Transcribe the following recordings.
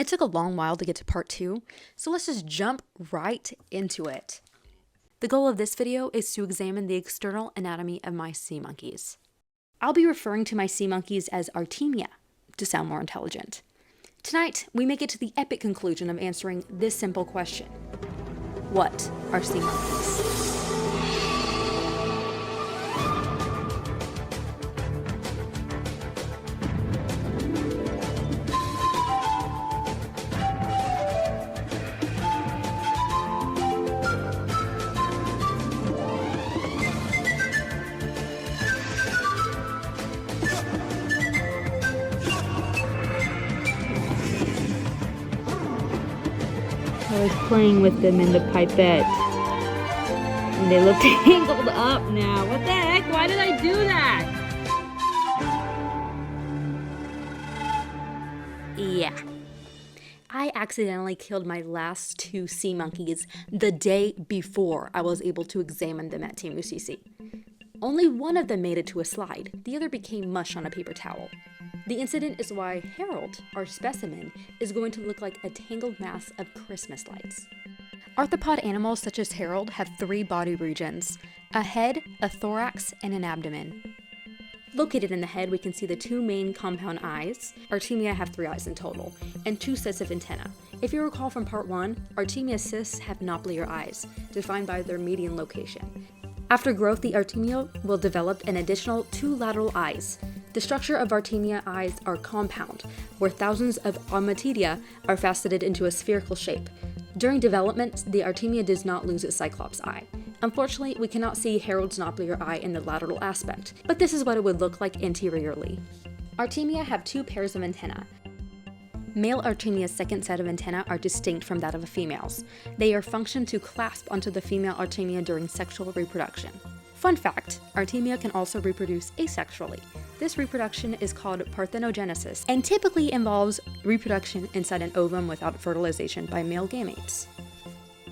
It took a long while to get to part 2, so let's just jump right into it. The goal of this video is to examine the external anatomy of my sea monkeys. I'll be referring to my sea monkeys as Artemia to sound more intelligent. Tonight, we make it to the epic conclusion of answering this simple question. What are sea monkeys? I was playing with them in the pipette. And they look tangled up now. What the heck? Why did I do that? Yeah. I accidentally killed my last 2 sea monkeys the day before I was able to examine them at TAMUCC. Only one of them made it to a slide. The other became mush on a paper towel. The incident is why Harold, our specimen, is going to look like a tangled mass of Christmas lights. Arthropod animals such as Harold have 3 body regions: a head, a thorax, and an abdomen. Located in the head, we can see the 2 main compound eyes. Artemia have 3 eyes in total, and 2 sets of antennae. If you recall from part 1, Artemia cysts have naupliar eyes, defined by their median location. After growth, the Artemia will develop an additional 2 lateral eyes. The structure of Artemia eyes are compound, where thousands of ommatidia are faceted into a spherical shape. During development, the Artemia does not lose its cyclops eye. Unfortunately, we cannot see Harold's naupliar eye in the lateral aspect, but this is what it would look like anteriorly. Artemia have 2 pairs of antennae. Male Artemia's second set of antennae are distinct from that of a female's. They are functioned to clasp onto the female Artemia during sexual reproduction. Fun fact, Artemia can also reproduce asexually. This reproduction is called parthenogenesis and typically involves reproduction inside an ovum without fertilization by male gametes.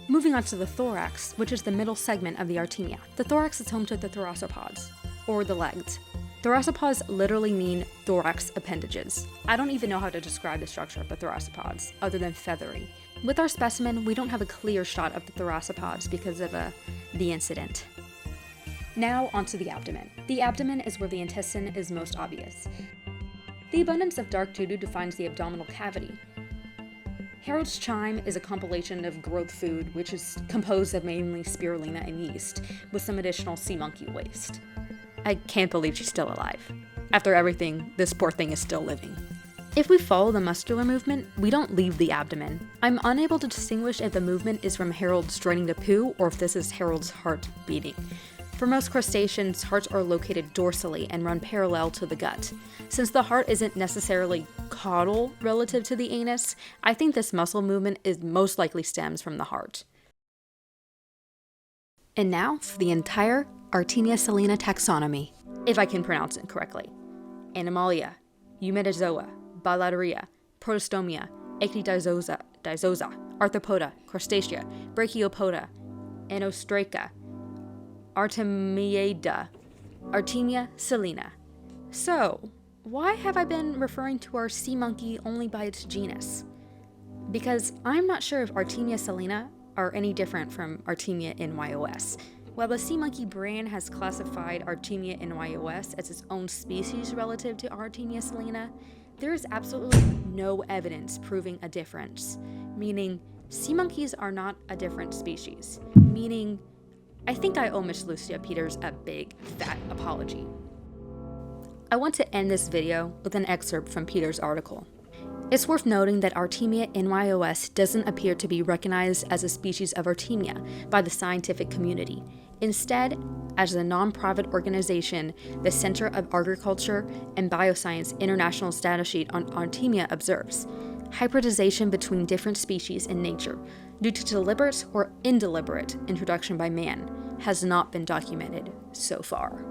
Moving on to the thorax, which is the middle segment of the Artemia. The thorax is home to the thoracopods, or the legs. Thoracopods literally mean thorax appendages. I don't even know how to describe the structure of the thoracopods, other than feathery. With our specimen, we don't have a clear shot of the thoracopods because of the incident. Now onto the abdomen. The abdomen is where the intestine is most obvious. The abundance of dark doo-doo defines the abdominal cavity. Harold's chyme is a compilation of growth food, which is composed of mainly spirulina and yeast, with some additional sea monkey waste. I can't believe she's still alive. After everything, this poor thing is still living. If we follow the muscular movement, we don't leave the abdomen. I'm unable to distinguish if the movement is from Harold straining to poo or if this is Harold's heart beating. For most crustaceans, hearts are located dorsally and run parallel to the gut. Since the heart isn't necessarily caudal relative to the anus, I think this muscle movement is most likely stems from the heart. And now for the entire Artemia salina taxonomy, if I can pronounce it correctly. Animalia, Eumetazoa, Bilateria, Protostomia, Ecdysozoa, Arthropoda, Crustacea, Brachiopoda, Anostraca, Artemiida, Artemia salina. So, why have I been referring to our sea monkey only by its genus? Because I'm not sure if Artemia salina are any different from Artemia NYOS. While the sea monkey brand has classified Artemia NYOS as its own species relative to Artemia salina, there is absolutely no evidence proving a difference, meaning sea monkeys are not a different species, meaning I think I owe Miss Lucia Peters a big, fat apology. I want to end this video with an excerpt from Peters' article. It's worth noting that Artemia NYOS doesn't appear to be recognized as a species of Artemia by the scientific community. Instead, as a non-profit organization, the Center of Agriculture and Bioscience International Data Sheet on Artemia observes hybridization between different species in nature, due to deliberate or indeliberate introduction by man, has not been documented so far.